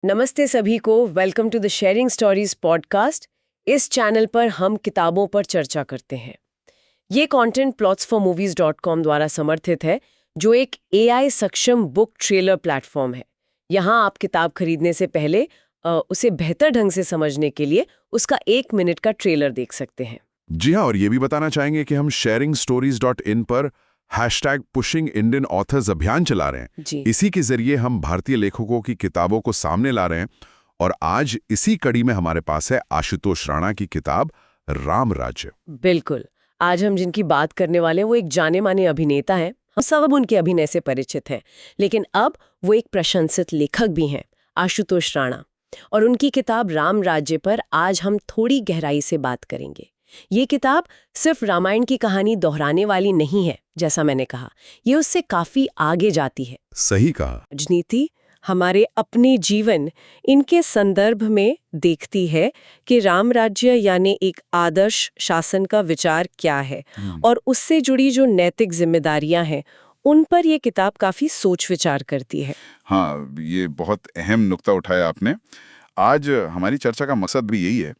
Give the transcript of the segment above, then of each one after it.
नमस्ते सभी को, welcome to the sharing stories podcast. इस चैनल पर हम किताबों पर चर्चा करते हैं। ये कंटेंट plotsformovies.com द्वारा समर्थित है, जो एक AI सक्षम बुक ट्रेलर प्लेटफॉर्म है। यहाँ आप किताब खरीदने से पहले उसे बेहतर ढंग से समझने के लिए उसका 1 मिनट का ट्रेलर देख सकते हैं। जी हाँ, और ये भी बताना चाहेंगे कि हम sharingstories.in पर #pushing Indian authors अभियान चला रहे हैं। जी। इसी के जरिए हम भारतीय लेखकों की किताबों को सामने ला रहे हैं और आज इसी कड़ी में हमारे पास है आशुतोष राणा की किताब राम राज्य। बिल्कुल। आज हम जिनकी बात करने वाले हैं वो एक जाने माने अभिनेता हैं। हम सब उनके अभिनय से परिचित हैं, लेकिन अब वो एक प्रशंसित लेखक भी हैं, आशुतोष राणा। और उनकी किताब राम राज्य पर आज हम थोड़ी गहराई से बात करेंगे। ये किताब सिर्फ रामायण की कहानी दोहराने वाली नहीं है, जैसा मैंने कहा, ये उससे काफी आगे जाती है। सही कहा। राजनीति, हमारे अपने जीवन, इनके संदर्भ में देखती है कि राम राज्य यानी एक आदर्श शासन का विचार क्या है और उससे जुड़ी जो नैतिक जिम्मेदारियां हैं उन पर यह किताब काफी सोच विचार करती है। हाँ, ये बहुत अहम नुक्ता उठाया आपने। आज हमारी चर्चा का मकसद भी यही है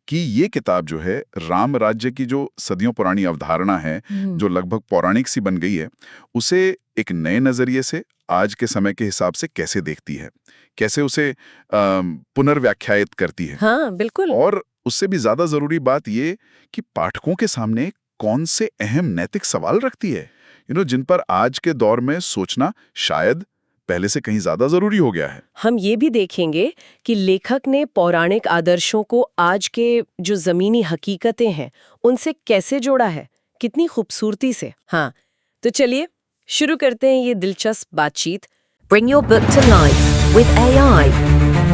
कि ये किताब जो है राम राज्य की जो सदियों पुरानी अवधारणा है, जो लगभग पौराणिक सी बन गई है, उसे एक नए नजरिए से आज के समय के हिसाब से कैसे देखती है, कैसे उसे पुनर्व्याख्यायित करती है। हाँ, बिल्कुल। और उससे भी ज्यादा जरूरी बात ये कि पाठकों के सामने कौन से अहम नैतिक सवाल रखती है, जिन पर आज के दौर में सोचना शायद पहले से कहीं ज्यादा जरूरी हो गया है। हम ये भी देखेंगे कि लेखक ने पौराणिक आदर्शों को आज के जो जमीनी हकीकतें हैं उनसे कैसे जोड़ा है, कितनी खूबसूरती से। हाँ, तो चलिए शुरू करते हैं ये दिलचस्प बातचीत। Bring your book to life with AI.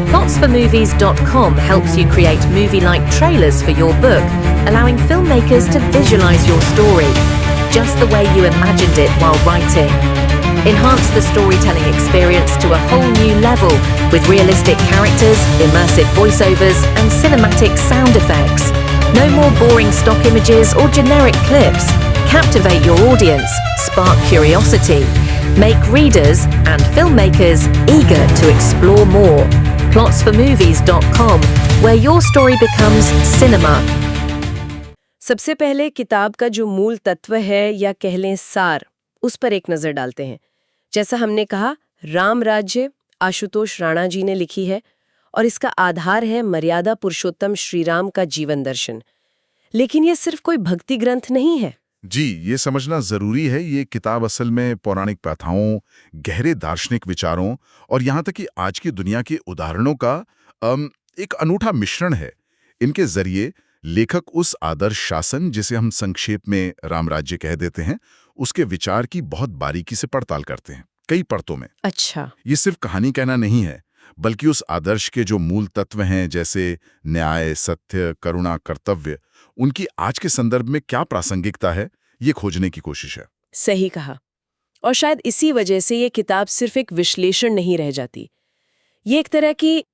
Plotsformovies.com helps you create movie-like trailers for your book, allowing filmmakers to visualize your story just the way you imagined it while writing. Enhance the storytelling experience to a whole new level with realistic characters, immersive voiceovers, and cinematic sound effects. No more boring stock images or generic clips. Captivate your audience, spark curiosity, make readers and filmmakers eager to explore more. Plotsformovies.com, where your story becomes cinema. सबसे पहले किताब का जो मूल तत्व है या कह लें सार, उस पर एक नजर डालते हैं। जैसा हमने कहा, राम राज्य आशुतोष राणा जी ने लिखी है और इसका आधार है मर्यादा पुरुषोत्तम श्री राम का जीवन दर्शन। लेकिन ये सिर्फ कोई भक्ति ग्रंथ नहीं है। जी, ये समझना जरूरी है, ये किताब असल में पौराणिक प्रथाओं, गहरे दार्शनिक विचारों और यहाँ तक कि आज की दुनिया के उदाहरणों का एक अनूठा मिश्रण है। इनके जरिए लेखक उस आदर्श शासन, जिसे हम संक्षेप में राम राज्य कह देते हैं, उसके विचार की बहुत बारीकी से पड़ताल करते हैं, कई परतों में। अच्छा। ये सिर्फ कहानी कहना नहीं है, बल्कि उस आदर्श के जो मूल तत्व हैं, जैसे न्याय, सत्य, करुणा, कर्तव्य, उनकी आज के संदर्भ में क्या प्रासंगिकता है, ये खोजने की कोशिश है। सही कहा। और शायद इसी वजह से ये किताब सिर्फ एक विश्लेषण नहीं रह जाती, ये एक तरह की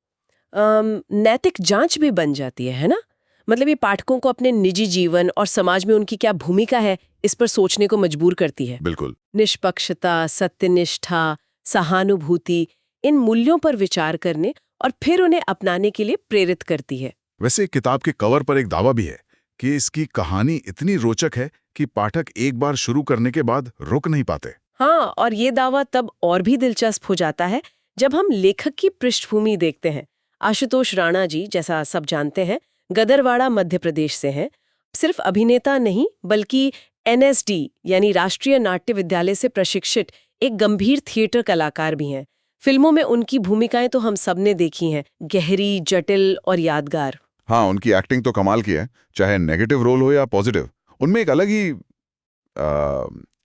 नैतिक जांच भी बन जाती है ना? मतलब ये पाठकों को अपने निजी जीवन और समाज में उनकी क्या भूमिका है, इस पर सोचने को मजबूर करती है। बिल्कुल। निष्पक्षता, सत्यनिष्ठा, सहानुभूति, इन मूल्यों पर विचार करने और फिर उन्हें अपनाने के लिए प्रेरित करती है। वैसे किताब के कवर पर एक दावा भी है कि इसकी कहानी इतनी रोचक है कि पाठक एक बार शुरू करने के बाद रुक नहीं पाते। हाँ, और ये दावा तब और भी दिलचस्प हो जाता है जब हम लेखक की पृष्ठभूमि देखते हैं। आशुतोष राणा जी, जैसा सब जानते हैं, गदरवाड़ा मध्य प्रदेश से हैं। सिर्फ अभिनेता नहीं, बल्कि NSD यानी राष्ट्रीय नाट्य विद्यालय से प्रशिक्षित एक गंभीर थिएटर कलाकार भी हैं। फिल्मों में उनकी भूमिकाएं तो हम सबने देखी हैं, गहरी, जटिल और यादगार। हाँ, उनकी एक्टिंग तो कमाल की है, चाहे नेगेटिव रोल हो या पॉजिटिव, उनमें एक अलग ही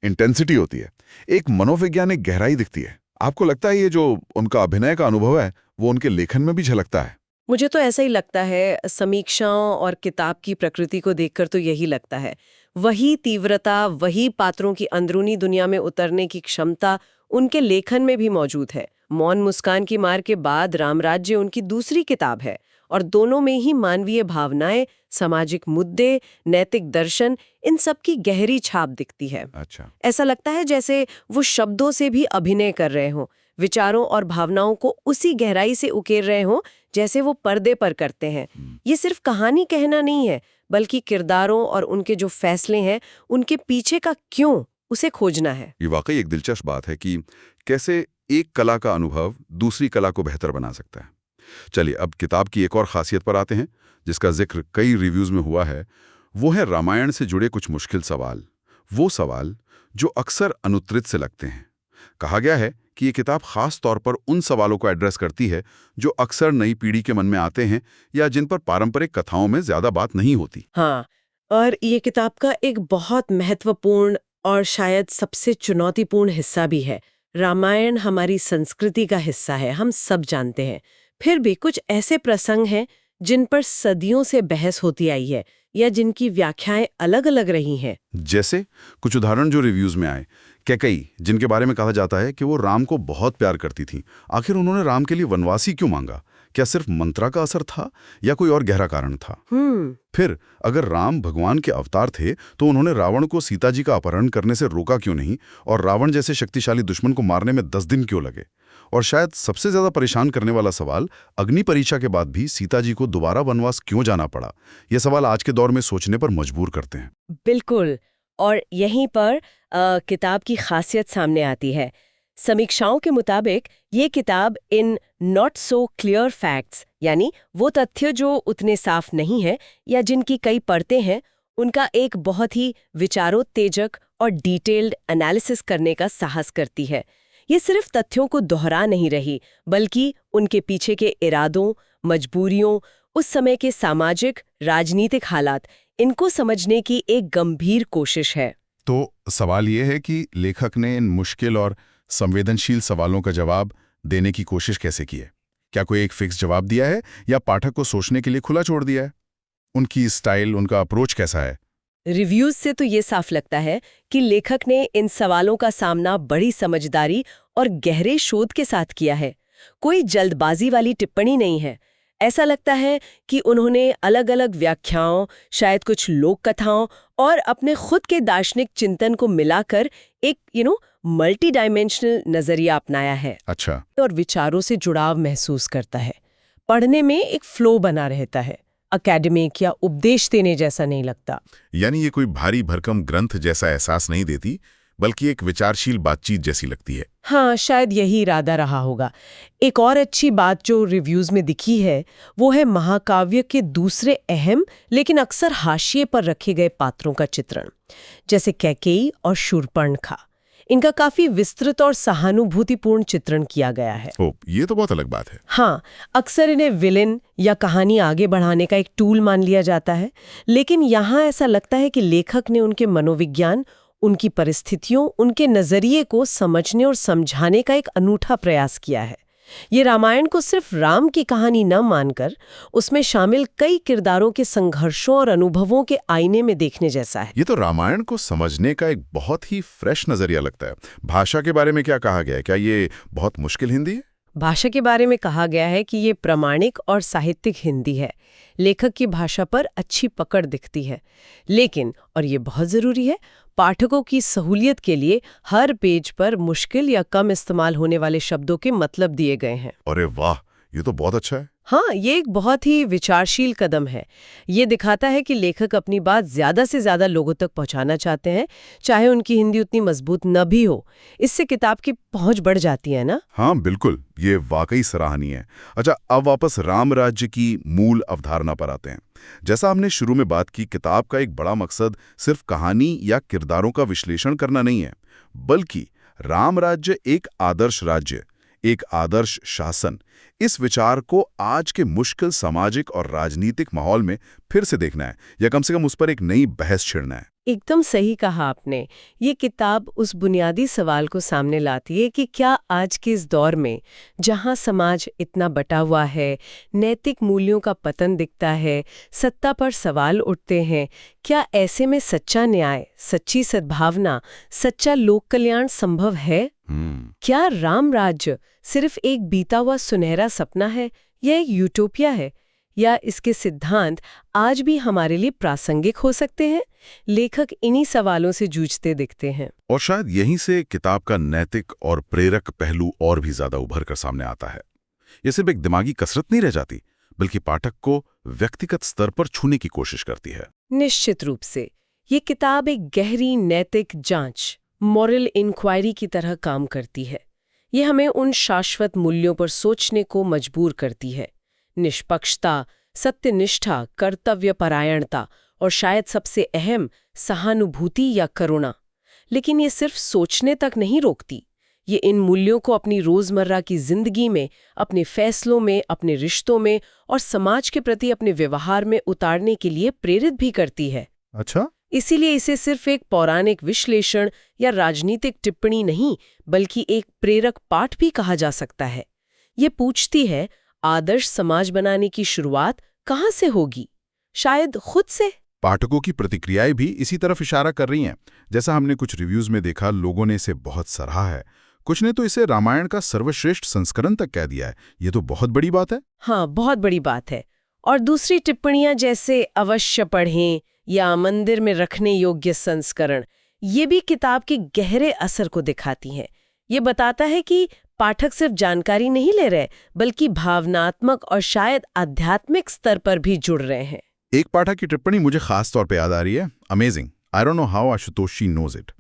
इंटेंसिटी होती है, एक मनोवैज्ञानिक गहराई दिखती है। आपको लगता है ये जो उनका अभिनय का अनुभव है वो उनके लेखन में भी झलकता है? मुझे तो ऐसा ही लगता है। समीक्षाओं और किताब की प्रकृति को देखकर तो यही लगता है। वही तीव्रता, वही पात्रों की अंदरूनी दुनिया में उतरने की क्षमता उनके लेखन में भी मौजूद है। मौन मुस्कान की मार के बाद राम राज्य उनकी दूसरी किताब है और दोनों में ही मानवीय भावनाएं, सामाजिक मुद्दे, नैतिक दर्शन, इन सब की गहरी छाप दिखती है। अच्छा। ऐसा लगता है जैसे वो शब्दों से भी अभिनय कर रहे हों, विचारों और भावनाओं को उसी गहराई से उकेर रहे हों जैसे वो पर्दे पर करते हैं। ये सिर्फ कहानी कहना नहीं है, बल्कि किरदारों और उनके जो फैसले हैं उनके पीछे का क्यों उसे खोजना है। ये वाकई एक दिलचस्प बात है कि कैसे एक कला का अनुभव दूसरी कला को बेहतर बना सकता है। चलिए अब किताब की एक और खासियत पर आते हैं जिसका जिक्र कई रिव्यूज में हुआ है। वो है रामायण से जुड़े कुछ मुश्किल सवाल, वो सवाल जो अक्सर अनुत्तरित से लगते हैं। कहा गया है कि ये किताब खास तौर पर उन सवालों को एड्रेस करती है जो अक्सर नई पीढ़ी के मन में आते हैं या जिन पर पारंपरिक कथाओं में ज्यादा बात नहीं होती। हाँ, और ये किताब का एक बहुत महत्वपूर्ण और शायद सबसे चुनौतीपूर्ण हिस्सा भी है। रामायण हमारी संस्कृति का हिस्सा है, हम सब जानते हैं। फिर भी कुछ ऐसे प्रसंग हैं जिन पर सदियों से बहस होती आई है या जिनकी व्याख्याएं अलग-अलग रही हैं। जैसे कुछ उदाहरण जो रिव्यूज में आए, कैकेयी, जिनके बारे में कहा जाता है कि वो राम को बहुत प्यार करती थीं। आखिर उन्होंने राम के लिए वनवासी क्यों मांगा? क्या सिर्फ मंत्रा का असर था या कोई और गहरा कारण था? फिर अगर राम भगवान के अवतार थे तो उन्होंने रावण को सीता जी का अपहरण करने से रोका क्यों नहीं, और रावण जैसे शक्तिशाली दुश्मन को मारने में 10 दिन क्यों लगे? और शायद सबसे ज्यादा परेशान करने वाला सवाल, अग्नि परीक्षा के बाद भी सीता जी को दोबारा वनवास क्यों जाना पड़ा? ये सवाल आज के दौर में सोचने पर मजबूर करते हैं। बिल्कुल, और यहीं पर किताब की खासियत सामने आती है। समीक्षाओं के मुताबिक ये किताब in not so clear facts, यानी वो तथ्य जो उतने साफ नहीं है या जिनकी कई परतें हैं, उनका एक बहुत ही विचारोत्तेजक और डिटेल्ड एनालिसिस करने का साहस करती है। ये सिर्फ तथ्यों को दोहरा नहीं रही, बल्कि उनके पीछे के इरादों, मजबूरियों, उस समय के सामाजिक राजनीतिक हालात, इनको समझने की एक गंभीर कोशिश है। तो सवाल ये है कि लेखक ने इन मुश्किल और संवेदनशील सवालों का जवाब देने की कोशिश कैसे की है? क्या कोई एक फिक्स जवाब दिया है या पाठक को सोचने के लिए खुला छोड़ दिया है? उनकी स्टाइल, उनका अप्रोच कैसा है? रिव्यूज से तो ये साफ लगता है कि लेखक ने इन सवालों का सामना बड़ी समझदारी और गहरे शोध के साथ किया है। कोई जल्दबाजी वाली टिप्पणी नहीं है। ऐसा लगता है कि उन्होंने अलग-अलग व्याख्याओं, शायद कुछ लोक कथाओं और अपने खुद के दार्शनिक चिंतन को मिलाकर एक मल्टी डायमेंशनल नजरिया अपनाया है। अच्छा। और विचारों से जुड़ाव महसूस करता है। पढ़ने में एक फ्लो बना रहता है, अकेडमिक या उपदेश देने जैसा नहीं लगता। यानी ये कोई भारी भरकम ग्रंथ जैसा एहसास नहीं देती, बल्कि एक विचारशील बातचीत जैसी लगती है। हाँ, शायद यही इरादा रहा होगा। एक और अच्छी बात जो रिव्यूज में दिखी है वो है महाकाव्य के दूसरे अहम लेकिन अक्सर हाशिए पर रखे गए पात्रों का चित्रण, जैसे कैकेयी और शूर्पणखा। इनका काफी विस्तृत और सहानुभूतिपूर्ण चित्रण किया गया है। ये तो बहुत अलग बात है। हाँ, अक्सर इन्हें विलेन या कहानी आगे बढ़ाने का एक टूल मान लिया जाता है, लेकिन यहाँ ऐसा लगता है कि लेखक ने उनके मनोविज्ञान, उनकी परिस्थितियों, उनके नजरिए को समझने और समझाने का एक अनूठा प्रयास किया है। ये रामायण को सिर्फ राम की कहानी न मानकर उसमें शामिल कई किरदारों के संघर्षों और अनुभवों के आईने में देखने जैसा है। ये तो रामायण को समझने का एक बहुत ही फ्रेश नजरिया लगता है। भाषा के बारे में क्या कहा गया है? क्या ये बहुत मुश्किल हिंदी है? भाषा के बारे में कहा गया है कि ये प्रामाणिक और साहित्यिक हिंदी है। लेखक की भाषा पर अच्छी पकड़ दिखती है, लेकिन, और ये बहुत जरूरी है, पाठकों की सहूलियत के लिए हर पेज पर मुश्किल या कम इस्तेमाल होने वाले शब्दों के मतलब दिए गए हैं। अरे वाह, ये तो बहुत अच्छा है। हाँ, ये एक बहुत ही विचारशील कदम है। ये दिखाता है कि लेखक अपनी बात ज्यादा से ज्यादा लोगों तक पहुंचाना चाहते हैं, चाहे उनकी हिंदी उतनी मजबूत न भी हो। इससे किताब की पहुंच बढ़ जाती है ना? हाँ बिल्कुल, ये वाकई सराहनीय है। अच्छा, अब वापस राम राज्य की मूल अवधारणा पर आते हैं। जैसा हमने शुरू में बात की, किताब का एक बड़ा मकसद सिर्फ कहानी या किरदारों का विश्लेषण करना नहीं है, बल्कि राम राज्य एक आदर्श राज्य, एक आदर्श शासन, इस विचार को आज के मुश्किल सामाजिक और राजनीतिक माहौल में फिर से देखना है, या कम से कम उस पर एक नई बहस छेड़ना है। एकदम सही कहा आपने। ये किताब उस बुनियादी सवाल को सामने लाती है कि क्या आज के इस दौर में, जहां समाज इतना बटा हुआ है, नैतिक मूल्यों का पतन दिखता है, सत्ता पर सवाल उठते हैं, क्या ऐसे में सच्चा न्याय, सच्ची सद्भावना, सच्चा लोक कल्याण संभव है? क्या राम राज्य सिर्फ एक बीता हुआ सुनहरा सपना है या एक यूटोपिया है? या इसके सिद्धांत आज भी हमारे लिए प्रासंगिक हो सकते हैं? लेखक इन्हीं सवालों से जूझते दिखते हैं। और शायद यहीं से किताब का नैतिक और प्रेरक पहलू और भी ज्यादा उभर कर सामने आता है। ये सिर्फ एक दिमागी कसरत नहीं रह जाती, बल्कि पाठक को व्यक्तिगत स्तर पर छूने की कोशिश करती है। निश्चित रूप से ये किताब एक गहरी नैतिक जांच, मॉरल इंक्वायरी की तरह काम करती है। ये हमें उन शाश्वत मूल्यों पर सोचने को मजबूर करती है। निष्पक्षता, सत्यनिष्ठा, कर्तव्यपरायणता और शायद सबसे अहम सहानुभूति या करुणा। लेकिन ये सिर्फ सोचने तक नहीं रोकती। ये इन मूल्यों को अपनी रोजमर्रा की जिंदगी में, अपने फैसलों में, अपने रिश्तों में और समाज के प्रति अपने व्यवहार में उतारने के लिए प्रेरित भी करती है। अच्छा, इसीलिए इसे सिर्फ एक पौराणिक विश्लेषण या राजनीतिक टिप्पणी नहीं, बल्कि एक प्रेरक पाठ भी कहा जा सकता है। ये पूछती है, आदर्श समाज बनाने की शुरुआत कहाँ से होगी? शायद खुद से। पाठकों की प्रतिक्रियाएं भी इसी तरफ इशारा कर रही हैं। जैसा हमने कुछ रिव्यूज में देखा, लोगों ने इसे बहुत सराहा है। कुछ ने तो इसे रामायण का सर्वश्रेष्ठ संस्करण तक कह दिया है। ये तो बहुत बड़ी बात है। हाँ, बहुत बड़ी बात है। और दूसरी टिप्पणियां जैसे अवश्य पढ़ें या मंदिर में रखने योग्य संस्करण, ये भी किताब के गहरे असर को दिखाती हैं। ये बताता है कि पाठक सिर्फ जानकारी नहीं ले रहे, बल्कि भावनात्मक और शायद आध्यात्मिक स्तर पर भी जुड़ रहे हैं। एक पाठक की टिप्पणी मुझे खास तौर पे याद आ रही है। Amazing, I don't know how Ashutosh ji knows it.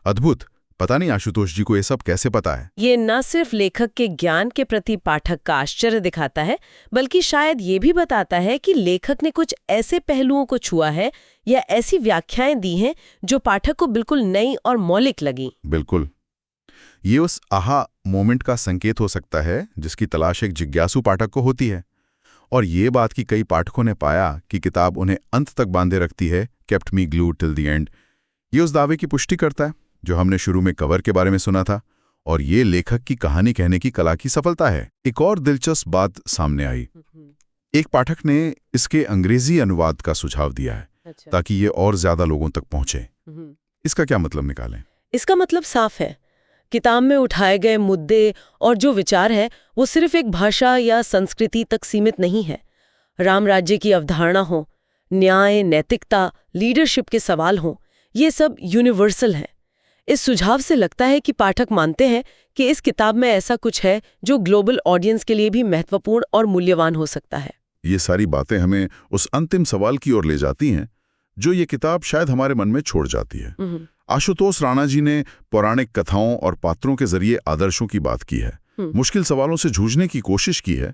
अद्भुत, पता नहीं आशुतोष जी को ये सब कैसे पता है। ये न सिर्फ लेखक के ज्ञान के प्रति पाठक का आश्चर्य दिखाता है, बल्कि शायद ये भी बताता है कि लेखक ने कुछ ऐसे पहलुओं को छुआ है या ऐसी व्याख्याएं दी हैं जो पाठक को बिल्कुल नई और मौलिक लगी। बिल्कुल, ये उस आहा मोमेंट का संकेत हो सकता है जिसकी तलाश एक जिज्ञासु पाठक को होती है। और ये बात कि कई पाठकों ने पाया कि किताब उन्हें अंत तक बांधे रखती है, kept me glued till the end, ये उस दावे की पुष्टि करता है जो हमने शुरू में कवर के बारे में सुना था। और ये लेखक की कहानी कहने की कला की सफलता है। एक और दिलचस्प बात सामने आई। एक पाठक ने इसके अंग्रेजी अनुवाद का सुझाव दिया है ताकि ये और ज्यादा लोगों तक पहुंचे। इसका क्या मतलब निकालें? इसका मतलब साफ है। किताब में उठाए गए मुद्दे और जो विचार है वो सिर्फ एक भाषा या संस्कृति तक सीमित नहीं है। राम राज्य की अवधारणा हो, न्याय, नैतिकता, लीडरशिप के सवाल हों, ये सब यूनिवर्सल हैं। इस सुझाव से लगता है कि पाठक मानते हैं कि इस किताब में ऐसा कुछ है जो ग्लोबल ऑडियंस के लिए भी महत्वपूर्ण और मूल्यवान हो सकता है। ये सारी बातें हमें उस अंतिम सवाल की ओर ले जाती हैं जो ये किताब शायद हमारे मन में छोड़ जाती है। आशुतोष राणा जी ने पौराणिक कथाओं और पात्रों के जरिए आदर्शों की बात की है, मुश्किल सवालों से जूझने की कोशिश की है,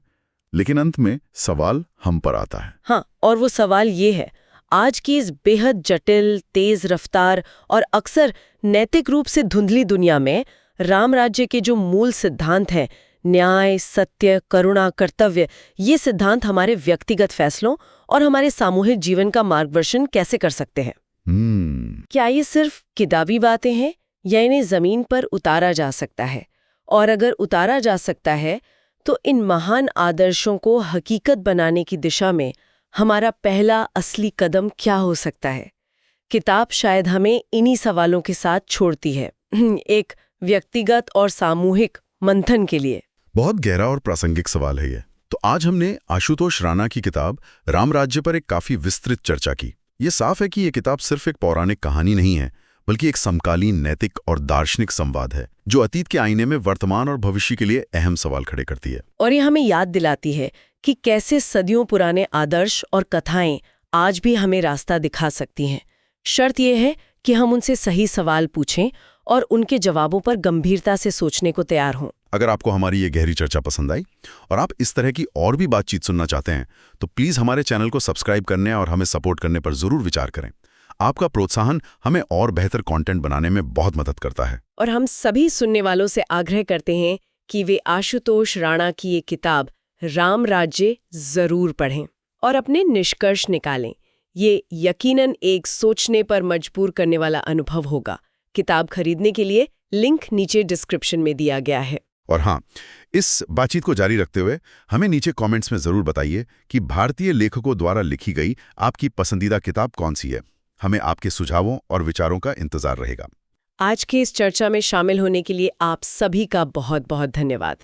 लेकिन अंत में सवाल हम पर आता है। हाँ, और वो सवाल ये है, आज की इस बेहद जटिल, तेज रफ्तार और अक्सर नैतिक रूप से धुंधली दुनिया में राम राज्य के जो मूल सिद्धांत हैं, न्याय, सत्य, करुणा, कर्तव्य, ये सिद्धांत हमारे व्यक्तिगत फैसलों और हमारे सामूहिक जीवन का मार्गदर्शन कैसे कर सकते हैं? क्या ये सिर्फ किताबी बातें हैं या इन्हें जमीन पर उतारा जा सकता है? और अगर उतारा जा सकता है तो इन महान आदर्शों को हकीकत बनाने की दिशा में हमारा पहला असली कदम क्या हो सकता है? किताब शायद हमें इन्हीं सवालों के साथ छोड़ती है, एक व्यक्तिगत और सामूहिक मंथन के लिए। बहुत गहरा और प्रासंगिक सवाल है ये। तो आज हमने आशुतोष राणा की किताब राम राज्य पर एक काफी विस्तृत चर्चा की। ये साफ है कि ये किताब सिर्फ एक पौराणिक कहानी नहीं है, बल्कि एक समकालीन नैतिक और दार्शनिक संवाद है जो अतीत के आईने में वर्तमान और भविष्य के लिए अहम सवाल खड़े करती है। और ये हमें याद दिलाती है कि कैसे सदियों पुराने आदर्श और कथाएं आज भी हमें रास्ता दिखा सकती हैं। शर्त यह है कि हम उनसे सही सवाल पूछें और उनके जवाबों पर गंभीरता से सोचने को तैयार हों। अगर आपको हमारी ये गहरी चर्चा पसंद आई और आप इस तरह की और भी बातचीत सुनना चाहते हैं तो प्लीज़ हमारे चैनल को सब्सक्राइब करने और हमें सपोर्ट करने पर जरूर विचार करें। आपका प्रोत्साहन हमें और बेहतर कंटेंट बनाने में बहुत मदद करता है। और हम सभी सुनने वालों से आग्रह करते हैं कि वे आशुतोष राणा की ये किताब राम राज्य जरूर पढ़ें और अपने निष्कर्ष निकालें। ये यकीनन एक सोचने पर मजबूर करने वाला अनुभव होगा। किताब खरीदने के लिए लिंक नीचे डिस्क्रिप्शन में दिया गया है। और हाँ, इस बातचीत को जारी रखते हुए हमें नीचे कमेंट्स में जरूर बताइए कि भारतीय लेखकों द्वारा लिखी गई आपकी पसंदीदा किताब कौन सी है। हमें आपके सुझावों और विचारों का इंतजार रहेगा। आज के इस चर्चा में शामिल होने के लिए आप सभी का बहुत बहुत धन्यवाद।